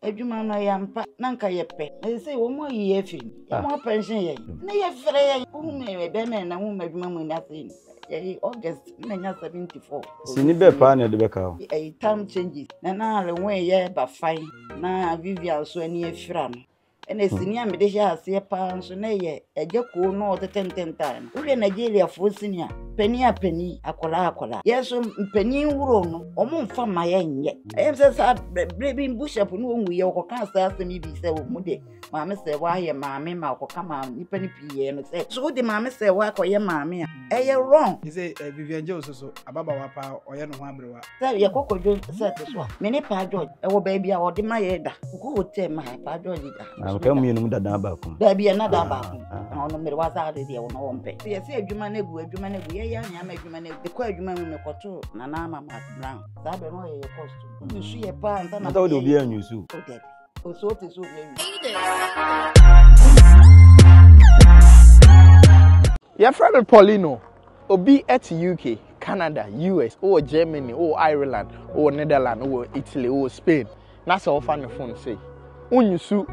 adwuma no yampa na nka yepe na say wo mo yi afiri ya mo pension ye na ye frɛ ye wo me be me na wo adwuma mu na say August na nya 74 sini be pa na de be ka time changes na ale we ye ba fine na Vivian so ani afira no ene sini a me de hia ase pa nso na ye ageko no otetententan wo le Nigeria fo sini a pani akola yeso mpani wuro no omo mfa ma ye nye emse sa brebi bushap no onwu ye okoka asa asemi bi se wo mude maame se wa ye maame ma okoka ma nipa ni piye no se so de maame se wa koye maame a eye wrong he say Vivian Joe so ababa wa pa oye no ho abrewa se ye kokojo se te so me ni pa George e wo ba bia wo de ma ye da ko hotel ma pa George da na ka mu yenu dada ba ko da bia na da ba ko ono mere wa sa de wo no wo mpe se ye se adwuma na gu ye ya nya ma adwuma na de ko adwuma mu me koto na na mama brown da be no ye cost nsu ye pa nta na da wo obi anyusu o so te so bi your friend Paulino obi at UK Canada US or Germany or Ireland or Netherlands or Italy or Spain na so fan phone say unyusu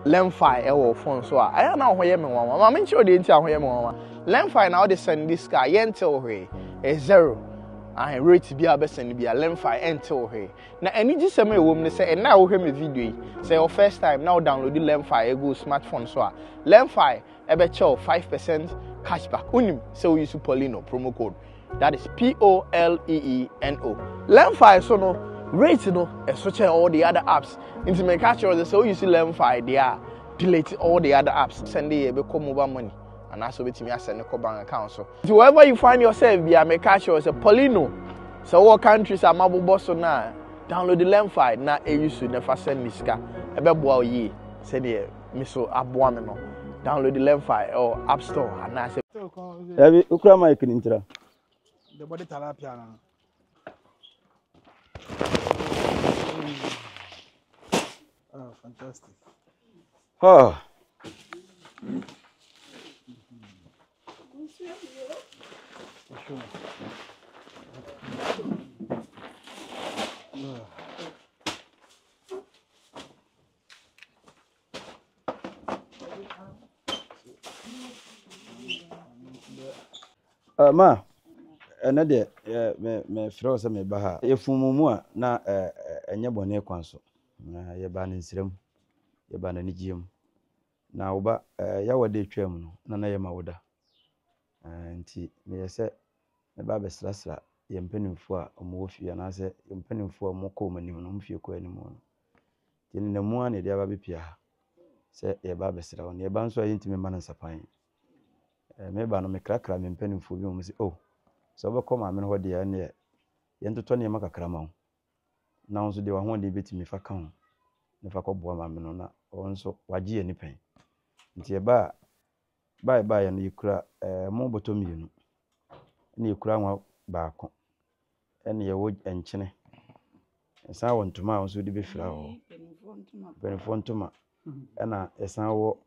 lemfi e wo phone so I na ho ye me wan ma me nche odi nti ho ye me wan lemfi na all the send this guy yentel he is 0 and rate bi abesend bi lemfi entel he na ani gi sem e wo me say na wo hwe me video yi say your first time now download the lemfi e go smartphone so lemfi e be chow 5% cashback unim so we use Paulino promo code that is POLEENO lemfi so no rate no switch all the other apps into my catch or so you see lemfi they are delete all the other apps send the become mobile money and also with me send the bank account so wherever you find yourself via my catch or say Paulino so what countries are mobile boss so now download the lemfi na e use never send this car e be boa ye say the me so aboa me no download the lemfi or app store and I say Ebi ukra mic ni ntira the body tilapia na oh fantastic ma ene de me frɛ se me ba ha yefumumu a na enye bone kwanso na ye ba ne nsirem ye ba na nigiem na wo ba ya wode twam no na ye ma woda nti me yese me ba be srasra ye mpanimfo a omo ofia na se ye mpanimfo a mo ko manim no mfie ko anim no ti ne mu a ne de aba be pia se ye ba be sra won ye ba nso ayi ntimi ma na sapan me ba no me krakra me mpanimfo bi mo se so be ko ma me no hode ya ne ye ntoto ne makakra ma wo na won so de wa ho de betimi fa ka ho ne fa ko bo ma me no na won so waje ye ni pen nti e ba ya no yikura mo boto mienu ne yikura nwa baako ene ye wo enkyene esan wo ntoma won so de be fira ho benifontoma ena esan wo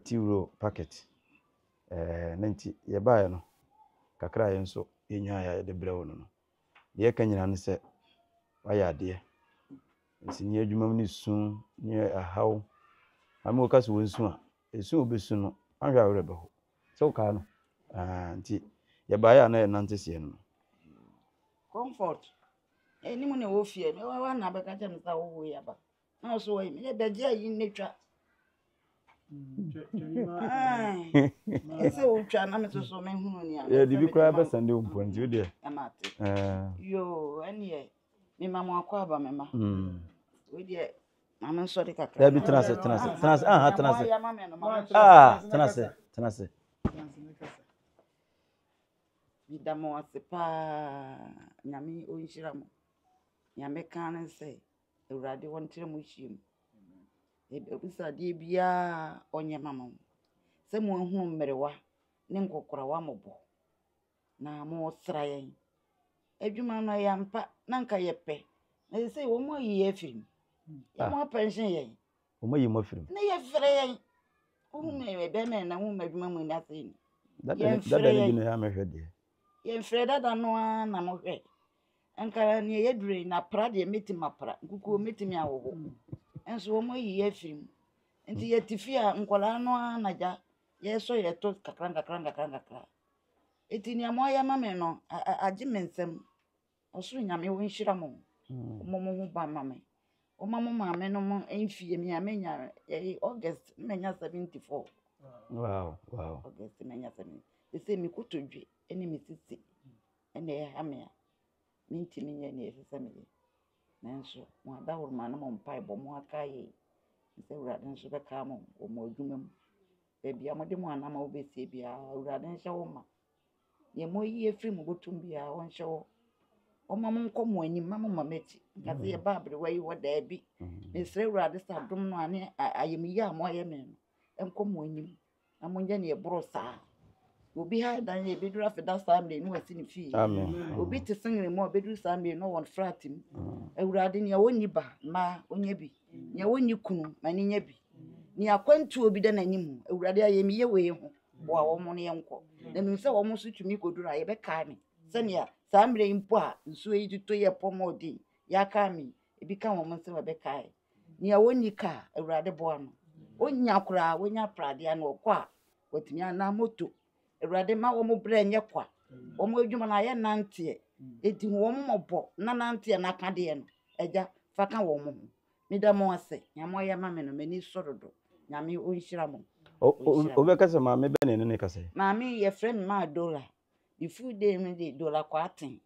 tiwro packet nanti ye ba ya no kakra ye nso yenwa ya de brewo no ye ka nyina no se waya de nsi ni adwuma ni sun ni ahaw amu ka so wonsu a esu obesu no ahwa wore be ho so ka no nti ye ba ya na ye nante se no comfort eni mu ne wo fie me wa na be ka cha msa wo ya ba na so wo me be je yi netwa ese o twa na me so me hunu ni a ye di bi kwa be sande o mponti o de amate yo eni me mama akwa ba me ma we de mama so de kakra ya bi tenase tenase tenase bidamo asepa nyame o nhira mo nyame kan se ewrade won tire mo hiem ebisa de bia onye mama se mo hu mmerewa ne nkokora wa mobo na mo sra yen adwuma no yampa na nka yepe na se wo mo yi afim ya mo pension yen o mo yi mo afim na ye frɛ yen o hu me be me na hu adwuma mu na se ni dada ne gino ya mehwe de ye frɛ dada no na mo hwe ankara ne ye dure na pra de metima pra kuku metimi awowo enso wo mo yi afim nti ye tifi a nkola no anaja ye so ye to kakra eti ni amo ya mame no agi mensem osuru nyame wo nhira mo mo ho ba mame o mama mame no mo enfie mi amenya August menya 74 wow August menya 70 ese mi kutodwe ene mi sisi ene ha me minti minye ne esese me nanso mo ada horma na mo mpai bo mo aka ye se urade nso be ka mo o mo adwuma mu e bia mo de mo anama wo be sie bia urade nso wo ma ye mo yi efiri mo botum bia won hye wo o ma mo nkomo ani ma mo mameti kaze ye babre wa yi wo da bi me sre urade sa dum no ane ayemi ya mo ye me nkomo ani na mo nje ne e brosa obi ha dan ye bedura feda samle no wasi ne fi amen obi te singre mo bedura samle no won fratim urade ne woni ba ma onye bi ne woni kunu ma ne nya bi ni akwantu obi da nanim urade ayemi ye we ho bo a wo mo ne yenko na mi se wo mo so tumi kodura ye be ka mi se ne ya samle impo a nso yi tuto ye pomodi ya ka mi ebi ka wo mo se we be ka ni woni ka urade bo ano onya kura wonya prade ano kwa watimi ana moto urade ma wo mo bre nye kwa wo mo adwuma na ye nante edi wo mo mobo na nante na ka de no eja fa ka wo mo mi da mo ase nyamo ya mame no mani sorodo nyame o nhira mo o be kase ma me be ne ne kase mame ye friend ma dola ifu de me de dola kwa aten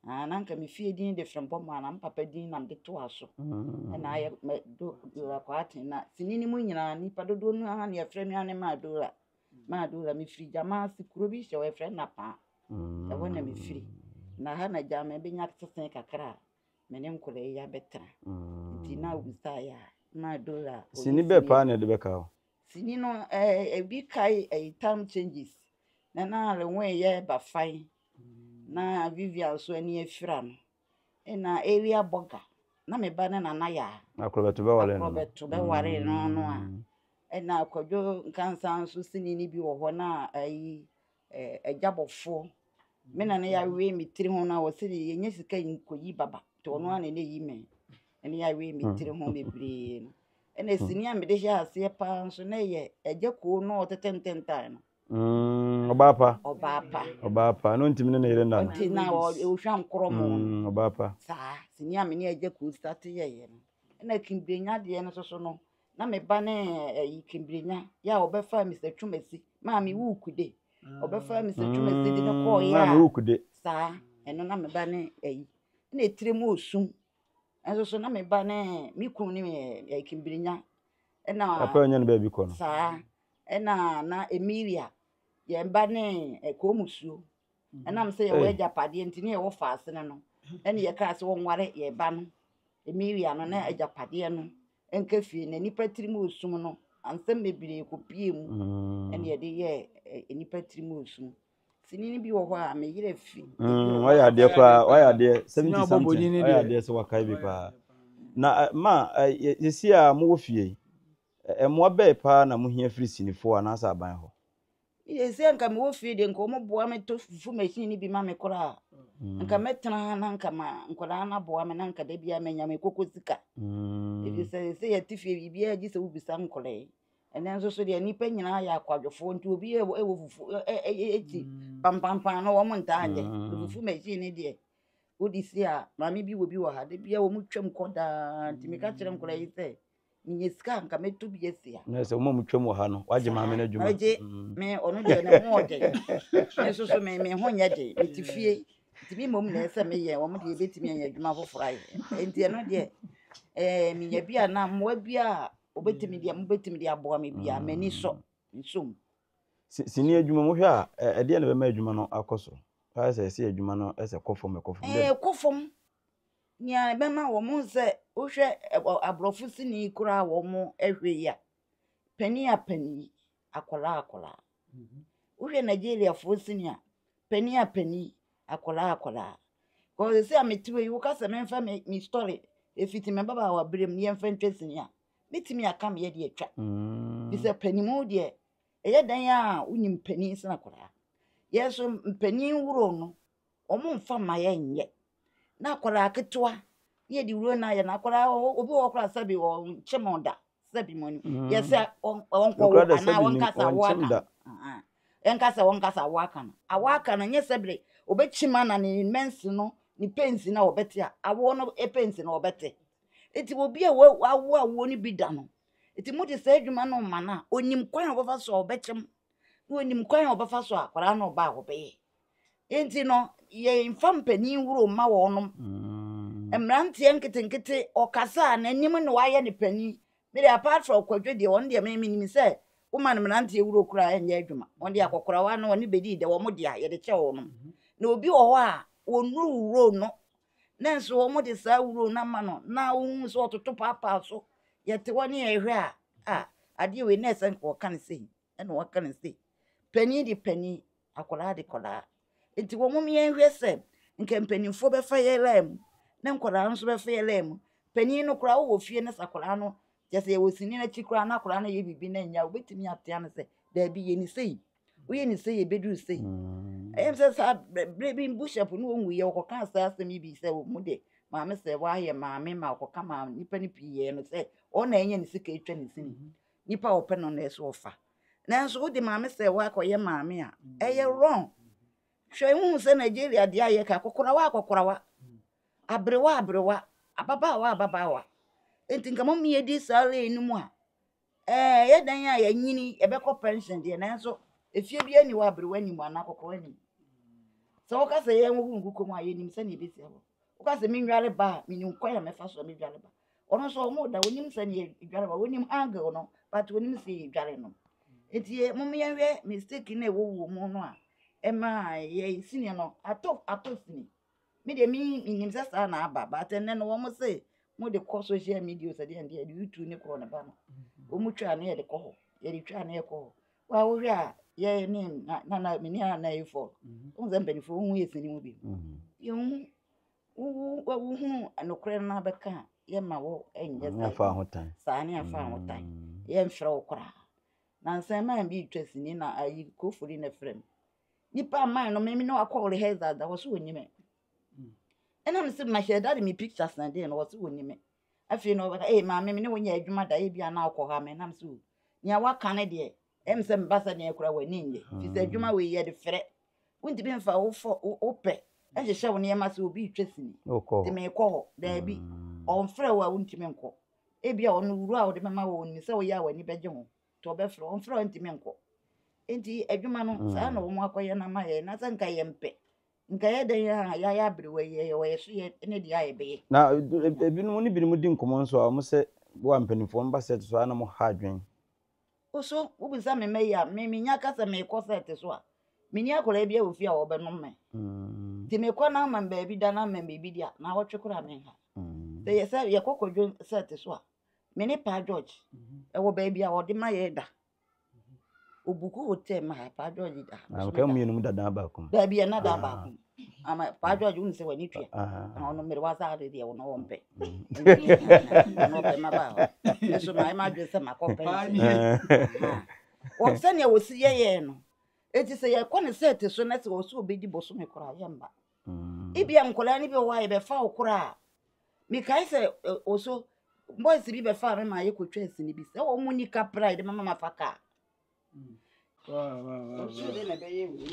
nanka me fie din de from bom na papa din na de to aso na ye dola kwa aten na sinini mu nyina ni padodo no ha ne ye friend ane ma dola me firi jama sikuro bi hye we friend na pa e wona me firi na ha na jama be nya tsesen kakra me ne nkole ya betra nti na obusa ya ma dola sini be pa na de be ka sini no bi kai time changes na lewe ye ba fine na Vivian so ani afira no na area boga na me ba na ya akrobeto be wale no a na akwadwo nkansa so sini ni bi wo ho na ejabofo me na ya we mi tiri ho na wo se ye nya sika nkoyi baba to no na yi me ene ya we mi tiri ho bebre ene sini a me de hia ase pa nso na ye ejako no tetententa no Obapa no ntimi na ire na nti na o hwan kromo obapa sa sini a me ne ejako start ye no na kimbrenya de no so no na me ba ne kimbrenya ya obefa Mr. Twumasi ma me wukude obefa Mr. Twumasi de no ko ya ma me wukude sa eno na me ba ne na etiremu osum enso so na me ba ne mi kunu ne kimbrenya na apa nya ne ba bi ko no sa na Emilia ye ba ne komusuo na me se ye we japade ntini ye wo faase ne no ene ye ka se wo nware ye ba no Emilia no na japade no enka fie na nipa tirimu osum no ansem bebire kopie mu ene ye de ye nipa tirimu osum sinini bi wo ho a me yire fi waya de kwa waya de 70 something waya de se wakai bi pa na ma yesi a mo wo fie mo be pa na mo hia free sinifo anasa aban ho yesi anka me wo fie de nko mo boa me to fufu machine ni bi ma me kora nka metena na nka ma nkola na boa me na nka da bia menya me kokosika ebi se ye tifie bibia gi se ubisa nkole ene nso so de nipa nyina ya akwadwofo nti obi e wo fufu eti pampampan no wo mo ntaade fufu machine de odi si a mami bi wo bi wo ha de bia wo mu twam koda nti me ka kire nkole yi se nyesika nka meto bi esia na se mo mu twam wo ha no waje ma me na dwuma me ono de ne ho de nso so me ho nya de tifie tibi mom na ese me ye wo mo de betimi anya dwuma foforo aye enti eno de mi nya bia na mo bia obetimi de mo betimi de aboa me bia mani so nsum sini adwuma mo hwe a de na be ma adwuma no akoso pa se se adwuma no ese kofom kofom nya be ma wo mo se wo hwe abrofo sini kura wo mo ehwe ya pani akola wo hwe Nigeria fo sini a pani akola ko se ametiwe wo ka se menfa me story efiti me baba wa brem ne yemfa ntwesini a metimi aka me ye de atwa bi se pani mu de eye dan ya unyim pani sina akola yeso pani wuro no omo mfa ma ye nye na akola ketwa ye di wuro na ye na akora obi wo kora sabi wo chemonda sabi moni ye se on ko ana won kasa waka enkasa won kasa awaka na nye sebre obechima na ni mensi no ni pensi na obete awo no pensi na obete eti obi a awo ni bi da no eti mu de se adwuma no mana onim kwan obafa so obechem onim kwan obafa so akwara no ba obeye enti no ye infam pani wuro ma wo no emrantie nkete okasa na nim no waye ne pani me apart from kwadwe de on de me nim se woman mrantie wuro kura enye adwuma on de akokora wa no ne bedi de wo mo de a ye de che wo no na obi wo ho a onuru wuro no nanso wo mo de sa wuro na ma no na wo so ototo papa so ye te woni ehwe a ade we na sen ko kan sei ena wo kan sei pani di pani akola de kola enti wo mo me ehwe se nke mpanimfo be fa ye lam na nkola nso be fa ye lam pani no kura wo fie na sakola no jese ye wosini na chikura na kola na ye bibi na nya obetimi atia na se da bi ye ni sei wo ye ni sei ye bedru sei em se sa brebi bushap no nwu ye ko kan sa asemi bi se wo mu de maame se wa ye maame ma ko kama nipa ni piye no se o na enye ni sika etwa ni sini nipa ope no na eso ofa na nso wo de maame se wa ko ye maame a eye wrong hwe hu se Nigeria de aye ka kokora wa abrewa ababawa enti nka mom ye di sare ni mu a ye dan ya ye nyini e be ko pension de na nso efie bi ani wa abrewa ni mu ana kokora ni so ka se ye nwu nkuko mu aye nim se na ebesi abo ka se mi nware ba mi ni kwa ya mefa so mi dware ba ono so mo da wonim se na dware ba wonim angle no but wonim se dware no enti mom ye hwe mistake na ewo mu no a ema ye sini no ato sini mi de mi nim se sa na aba but enne no wo mo se mo de ko social media so de YouTube ne ko na ba no o mu twa na ye de ko ho ye de twa na ye ko ho wa wo hwe a ye ni na mi ni na ifo o nze mbenifo hu yesini mu bi ye hu anokre na beka ye ma wo enye afa hotan sa ni afa hotan ye mfra okra na nsan man bi twasini na ayi kofuri na frem nipa man no me no akọ heza da wo so onime ena me se ma share mi pictures na dey no wo so onime afi no beka ma me ne wonya adwuma da ye bia na akọ ha me na me so nya waka ne de em se mbasa ne ekura wani nye fi se adwuma we ye de frɛ wonti bi mfa wo fo ope ehye wo ne ma se obi twasini ti me kɔ ho da bi on frɛ wo wonti me nkɔ e bia ono wuru a wo de mama wo ni se wo ya wani beje ho to be frɛ on frɛ wonti me nkɔ enti adwuma no saa na wo mu akɔye na ma ye na se nka ye mpe nka ye den ya abrewa ye wo ye so ye ne de aye be na ebinom ni binom di nkomo nso a mo se wo ampanifo mba set so ana mo ha adwen oso wo bisa me ya me nya kasa me ko set so a me ni akola bia wo fi a wo be no me ti me ko na ma ba bi da na ma bi dia na wo twekora me ha se ye se ye kokodwo set so a me ni pa George e wo ba bia wo de ma ye da obuku hotel ma pa George da na ka mu yenum da ba kum da bia na da ba kum ama pa George un se wani twa na ono mere wa sa de de wo no wompe no be ma ba eso na ma dwe se ma ko pe o se ne wo si ye no eti se ye ko ne set so na se wo so obedi boso me kora ye mba ibia nkola ni bi wa ye be fa okora mi kai se oso boys bi be fa me ma ye ko twa sini bi se wo mu ni ka pride mama mafaka Wow. So they never hear me.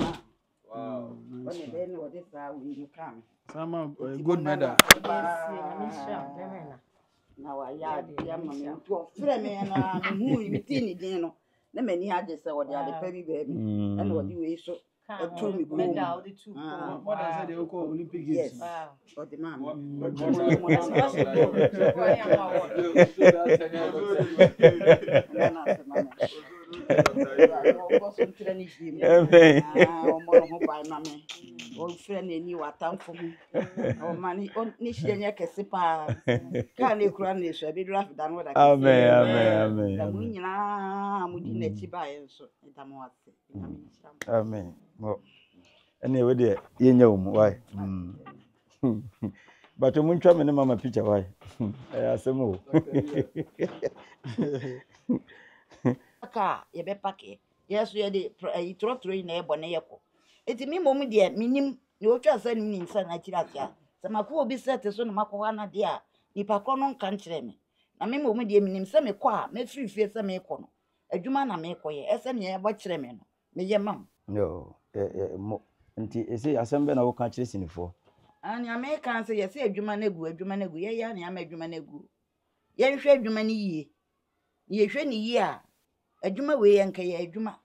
Wow. When they know this, you come. Some good brother. Now I had the young to a friend and who you think it, no. The many had this or the other baby baby. And what you wish so. Told me go down the two. What I said they will call Olympic Games. Yes. Or the man. Friend and you are town for me. Oh, money on Nisha Kesipa. Can't you cry this? I be draft than what I can. Amen. The moon, I'm within a chiba, so Amen. Well, anyway, dear, you know why. But you won't try me, Mama picture why. I ask them all. Car, you be packet. Yes, we are the trot train a bonneco. It's me, Mommy, dear, meaning you just send me in San Achiratia. Some of will be set as soon as Macoana, dear. nipa ko no nka nkyerɛ me na me mo de minim sɛ me kɔ a me frifie sɛ me kɔ no adwuma na me kɔ ye ɛsɛ ne ɛbɔ kyerɛ me no me ye mam yo nti ese asɛm bɛ na wo ka kyerɛ sinifo ani ame kan sɛ yɛsɛ adwuma na gu ye ya ne ama adwuma na gu ye nhwɛ adwuma ne yie ye hwɛ ne yie a adwuma we ye nka ye adwuma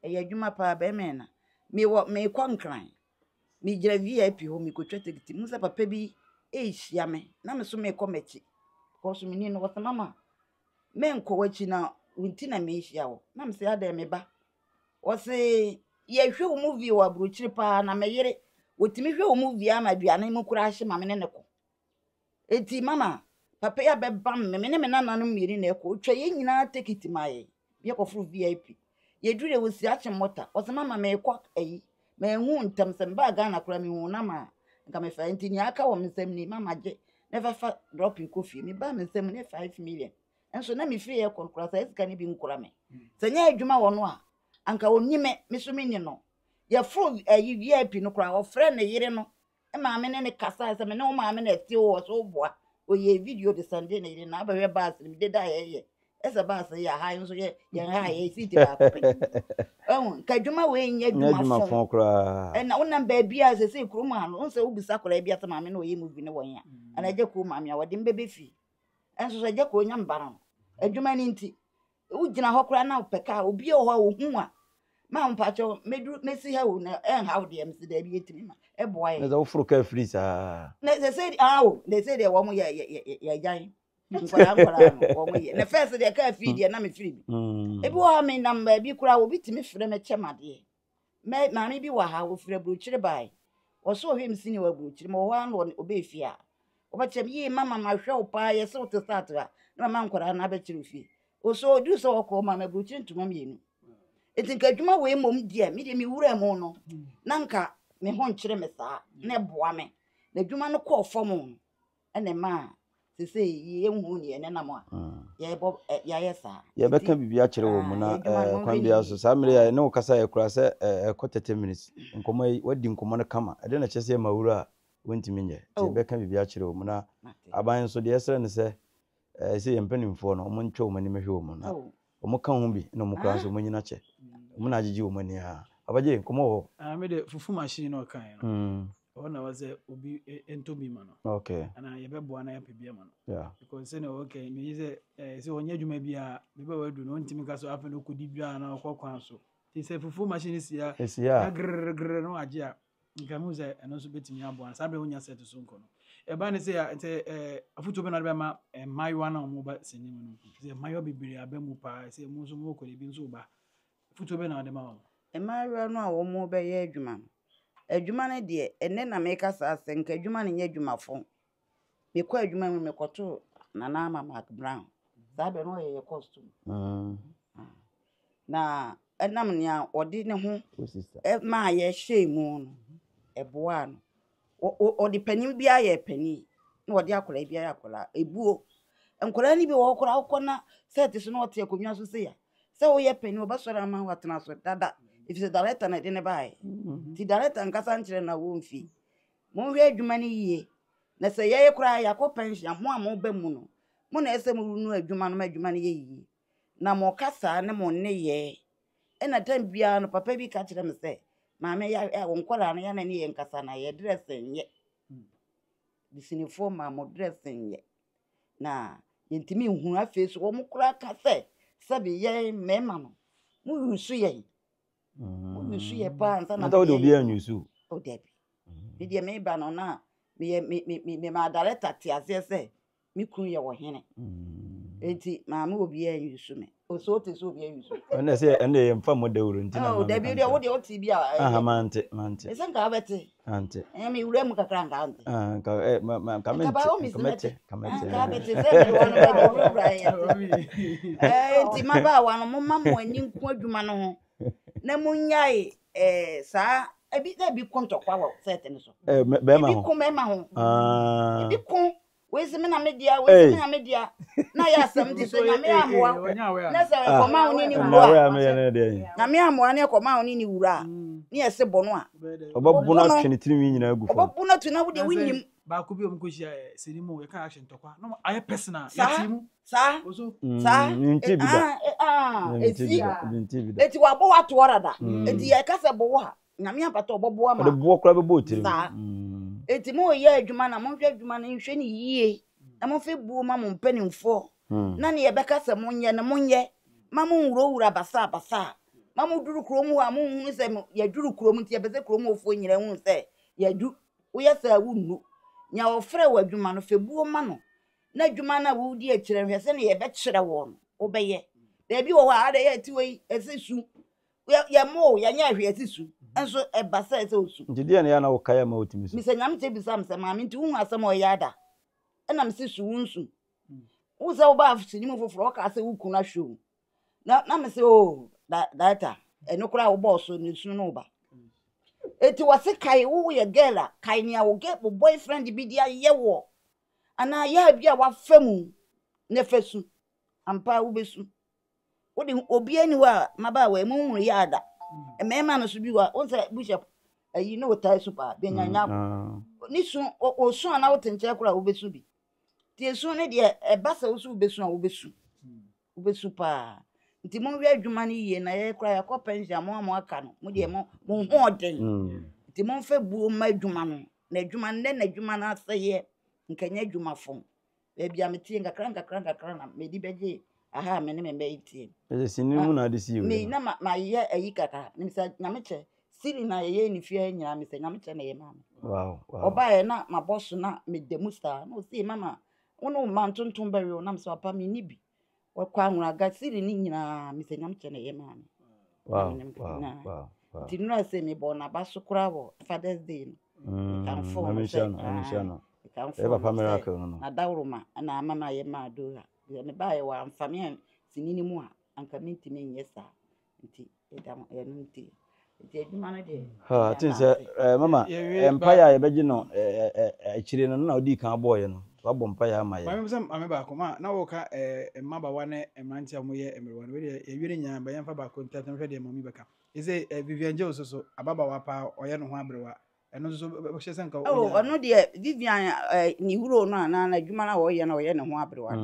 ɛyɛ adwuma pa ba me na me kɔ nkran me gira VIP ho me kotwa tikiti mu sɛ papa bi ehia me na me so me kɔ machi ko so me ni no wɔ mama me nkɔ wachi na wunti na me ehia wo na me sɛ ada me ba wɔ se ye hwɛ wo movie wɔ abrochiri pa na me yere wotimi hwɛ wo movie ama aduane mu kura ahye ma me ne kɔ eti mama papa ya be bam me ne me nana no mmiri na ɛkɔ otwa ye nyina tikiti ma ye kɔ furu VIP ye dure wo si ache mota wɔ se mama me kɔ ayi me hu ntam sɛ mba ga na kura me hu na ma nka me fa nti ni aka wɔ me nsam ni mama gye never fa dropping coffee me ba me nsam ne 5 million enso na me free ye kɔnkura sɛ esika ne bi nkura me sɛ nya adwuma wɔ no a anka onyime me so me ni no ye fro ayi VIP no kura ofre ne yere no e ma me ne kasa sɛ me ne wo ma me na ti wo so boa o ye video de sande ne yere na abɛhwɛ baas me de da ye esa baas ya ha nso ye ha ye siti ba ko ka adwuma we nya adwuma fon kura na wonam ba bia sɛ sɛ kuro ma no nso wo bisa kora bia sɛ ma me na o ye movie ne won ya ana gye ko ma me a wode mbebe fi enso sɛ gye ko nya mbara no adwuma ni nti wo gina hɔ kora na opeka obi o hɔ wo hu a ma mpacho medu mesi ha wo na how de msi da bi etimi ma e boa ye na wo furu ka free sa na they say they say they wo mo ya jan nkora no wo mo ye na first de ka free de na me free bi e bi wo me number bi kura wo bitimi frɛ me kyemade me ma me bi wa ha wo frɛ brochire bai wo so hwem sini wa brochire mo wa no obe fi a wo ba kyem yi mama ma hwɛ wo pa ye so to start a na mama nkora na ba kyerɛ fi o so du so wo ko mama brochire ntuma mienu etinka adwuma we mom die me de me wura mu no na nka me ho nkyere me saa na boa me na adwuma no kɔ fam no ene ma se se ye hu ne ne nam a ye bo ya yesa ye beka bibia kyerɛ wo mu na kwan bia so saa mere ya ne wo kasa ye kura sɛ ɛkɔ 30 minutes nkɔmɔ wadi nkɔmɔ no kama ɛde na kyerɛ sɛ ma wura wontimi nyɛ ye beka bibia kyerɛ wo mu na aban so de ɛsrɛ ne sɛ sɛ ye mpanimfo no mo ntwa wo mani mehwe wo mu na mo ka ho bi na mo kura so mo nyina kyɛ mo na agye wo mani a abaje nkɔmɔ ho me de fufu machine no kan no ona was obi ento bi ma no okay ana ye bebo na ya pebia ma no yeah because say no okay me say say onya dwuma bia me be wadu no ntimi ka so afa no kodi bia na okokwan so ti say fufu machine sia grrr no agye a nka mu say eno so betimi abo an sabe onya set so nko no e ba ne say afuto be na be ma mayo na mo ba senim no say mayo bibiri abamu pa say mu so mo kodi bi nso ba afuto be na de ma mayo no a wo mo be ye adwuma adwuma ne de ene na me kasa asenka adwuma ne nya adwumafo me kɔ adwuma mu me kɔto na na ama Mark Brown za be no ye costume na enam ne a odi ne ho ma ye hye mu no eboa no odi panim bia ye pani na odi akora bia ye akora ebuo nkora ni bi wo kora akona set so na ote akonwa so se ya se wo ye pani obasora ama watena so dada if the director na de ne bai the director nkasa nkyere na wo mfi mo hwe adwuma ne yie na se ye kura yakọ pension mo am ba mu no mo na ese mo nu adwuma no adwuma ne yie na mo kasa ne mo ne ye e na tan bia no papa bi ka kyerɛ me se maame ya wo nkɔla no ya na ne ye nkasa na ye dressing ye the sinifo ma mo dressing ye na yentimi hu afi so wo mo kura ka se sabi ye mema no mo yusu ye yusu ye pa nsa na o de obi anyusu o debi bi de me ba no na me ma director ti ase se mi kun ye wo hene enti maame obi anyusu me o so te so obi anyusu na se ene ye mfa mo dawuro nti na o debi de wo de o ti bi a mante ese nka abete ante mi wura mu kakra nka ante ka kamete ka abete se mi wonu ba wura ya enti ma ba wa no mo ma mo ani nku adwuma no ho na munyai sa ebi na bi kontokwa wa set ne so be ma ho bi ko me ma ho bi ko we se me na media na ya asem di so nyame amoa na se ko ma ho ni wura na me amoa ne ko ma ho ni wura ni ese bono a obabu na twenitiri nyina agu fo obabu na tu na wo de winyim ba ko bi o mko shia senimu ye ka action tokwa no aye personal Sa? ya timu Sa? ozo Sa? nti bi da Eti. nti bi da Eti wa bo wa to orada. Eti ye ka se bo wa. Nyame apata obobo de ama. bo kra be bo tiri Sa. Eti mo ye adwuma na mo hwe adwuma na nhwe ni yie. Na mo fe buo ma mo mpanimfo. Na ne ye beka se mo nye na mo nye. Ma mo nwuro basa basa. Ma mo duru krom ho a mo hunu se ye duru krom nti ye bese krom ofo nyira hu se ye du. Wo ye sa wunu. Nya ofre wa adwuma no fe buo ma no. Na adwuma na wo di akire hwe se ne ye be kire wo no. Wo be ye. Da bi wo ha ada ye ti we esisu. Ye mo ye nya hwe esisu. Enso e basa ese osu. nti dia na ya na wo kaya ma otimi so Mi se nyam che bisam se ma mi nti hu asem o yada. Na mi se su wunsu. Wo se wo ba afsini mu foforo ka se wo kuna show. Na mi se o data enokura wo boss ni sunu no ba. Eti wase kai wo ye girl a kai ni a wo get bo boyfriend bi dia ye wo. Ana ya bi a wa famu ne fesu. Ampa wo besu. Wo di obi ani wa maba wa mu hu yada. Emema no so bi wa won se bishop you know what I super be nyanya ni su o su ana wo tenche kura wo besu bi tie su ne de e basa wo su besu a wo besu pa nti mo wi adwuma ni yie na ye kura ya ko pension mo aka no mo de mo ho oden nti mo fa buo ma adwuma no na adwuma ne na adwuma na aseye nkanya adwuma fom be bia metie ngakra na me di beje aha me ne me be itie e sini mu na de si yo me na ma ye ayi kaka ni sa nyameche siri na ye ni fie nyina me se nyameche na ye mama wow oba ye na ma boss na me demusta no see mama wono ma ntonton bari o na me so papa me ni bi wakwa nwura ga siri ni nyina me se nyameche na ye mama wow ti nura se me bo na basukura wo Father's Day kan fo no e papa miracle no na dawruma na mama ye ma do me ba ye wa mfame sinini mu a anka minti me nyesa nti edam ya nti edwuma no de ha tin se mama empire ye beji no akire no na odi kan boye no wabɔ empire ama ye mama sam ame ba ko ma na wo ka maba wane emantia mo ye emerwa no we ewire nya ba yemfa ba ko ntatam hwe de mami beka ise Vivian Je ososo ababa wa pa oye no ho abrewa eno so bo hye senka ono de Vivian ni huro no ana na adwuma na wo ye no ho abrewa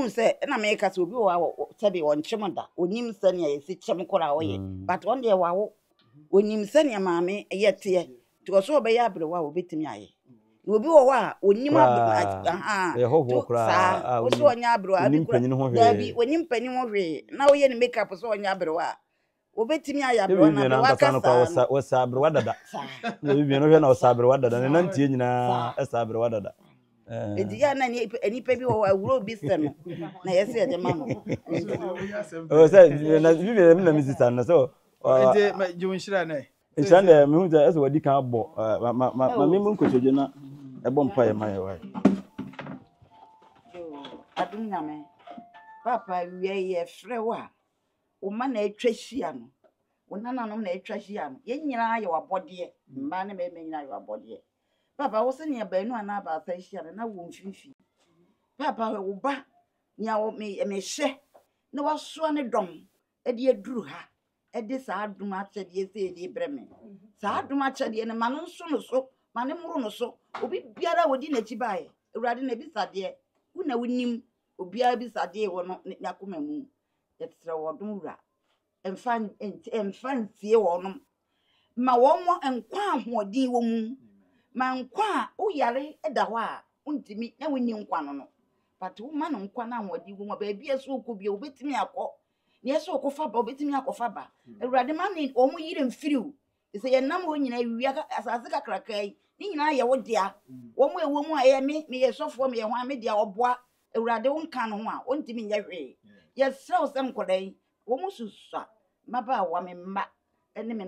se na me ka se obi wo sabe won chemda onim sane ya se chem kora wo ye but on de wa wo onim sane maame ye te to so be ya abrewa wo betimi aye obi wo wa onim ye hoho kora wo so onya abrewa abi kora dabi onim pani ho hwe na wo ye ni makeup so onya abrewa wo betimi aye abrewa na wa ka wo sa abrewa dada na bibi no hwe na wo sa abrewa dada ne nantie nyina sa abrewa dada edi ya na ni pe bi wo awuro bi se no na yese de ma no o say na bibi na mi sister na so ente ma jonshira na nshira na mi hu say wadi kan abo ma mi mu nkotoje na e bom pa ye ma ye wa adun nyame papa wie ye frewa o ma na etwa hia no o nananom na etwa hia no ye nyina ye wabode mba na me nyina ye wabode papa wo se ne ba enu ana ba sa hia na wo mfifi papa wo ba nya wo me hye na waso ne dom e de aduru ha e de sa adum achede se de breme sa adum achede ne ma no nso no so ma ne muru no so obi biara wodi na chi bae ewrade na bi sade una wonim obiara bi sade wo no yakoma mu yetre wodum wura emfan tie wo no ma wo mo enkwa ahodin wo mu ma nkwa wo yare eda ho a untimi na woni nkwa no but wo ma no nkwa na ahodin wo ma ba bia so okobia obetimi akọ na yeso okofa ba obetimi akofa ba ewrade ma ni o mu yire mfiriw se ye nam wo nyina wiya asase kakrakai ni nyina ye wo dia wo mu ewo mu a ye me ye sofo me ye ho a me dia oboa ewrade wo nka no ho a ontimi nya hwe ye srew sem kodai wo mu susua maba wa me mma ene me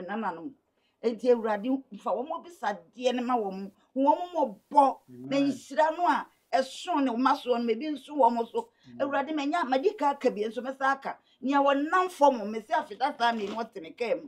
nananom enti ewrade fa wo mu bisa de ne ma wo mu mo bo na nhira no a eso ne wo maso no me bi nso wo mo so ewrade menya madika ka bi nso mesa aka nia wo namfo mo me se afida sa me no teme kem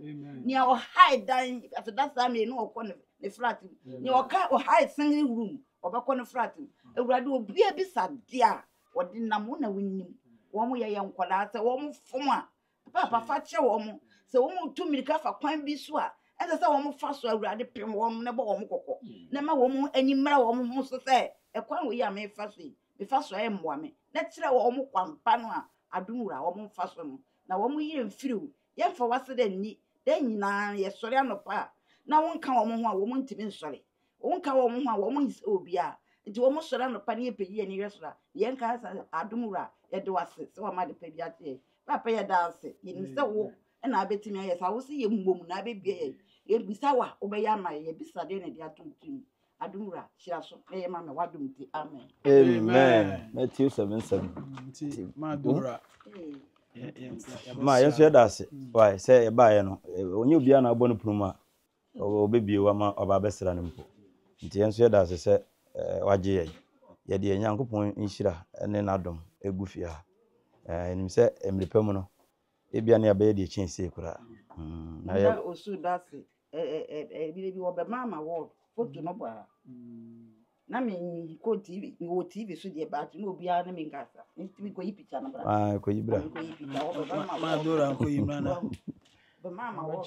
nia wo hide dan afida sa me no ko ne flat nia wo ka wo hide single room obekọ ne flat ewrade obi bisa de a wo de nam na wonim wo mo ye nkola ata wo mo fom a papa fa che wo mo se wo mo tu mirika fa kwan bi so a ɛsɛ sɛ wɔn fa so awurade pem wɔn na bɔ wɔn kɔkɔ na ma wɔn ani mmra wɔn ho so sɛ ɛkwan wɔ yi a mefa so yi mefa so ayɛ mmoa me na kyerɛ wɔn kwampa no a adomwura wɔn fa so no na wɔn yɛ mfiriw yɛmfa wase dɛ nni dɛ nyinaa yɛsɔre anɔpa na wɔnka wɔn ho a wɔn ntumi nsɔre wɔnka wɔn ho a wɔn nsɛ obi a nti wɔn sɔre anɔpa ne yɛpɛ yie ne yɛ sɔre yɛnka sɛ adomwura yɛde wase sɛ wɔn ade pɛ bi ate papa yɛ danse yɛnim sɛ wo ɛna abɛtumi ayɛ sɛ awosi yɛ mmom na abɛbie yɛ yɛbisa wa wobɛyɛ ama yɛbisa deɛ na de atomtum adomwura hyira so na yɛ ma me wadom ti amen amen Matthew 7:7 nti madora ma yɛnso yɛda ase why sɛ yɛbaeɛ no onye obiara na abɔ no prum a ɔbɛbie wa ma ɔba bɛsra no mpo nti yɛnso yɛda ase sɛ wagye yɛde yɛ Nyankopɔn nhyira ne n'adom egu fie ha ɛnim sɛ mmerepɛ mu no ebia ne abɛyɛ deɛ kyɛnse koraa na yɛ osu dase bi wɔ bɛ mama wɔ foto no bɔ na me ko TV wo TV so deɛ baatu na obiara na me nkasa nti ko yi picture no bra ko yi bra madora ko yi bra na bɛ mama wɔ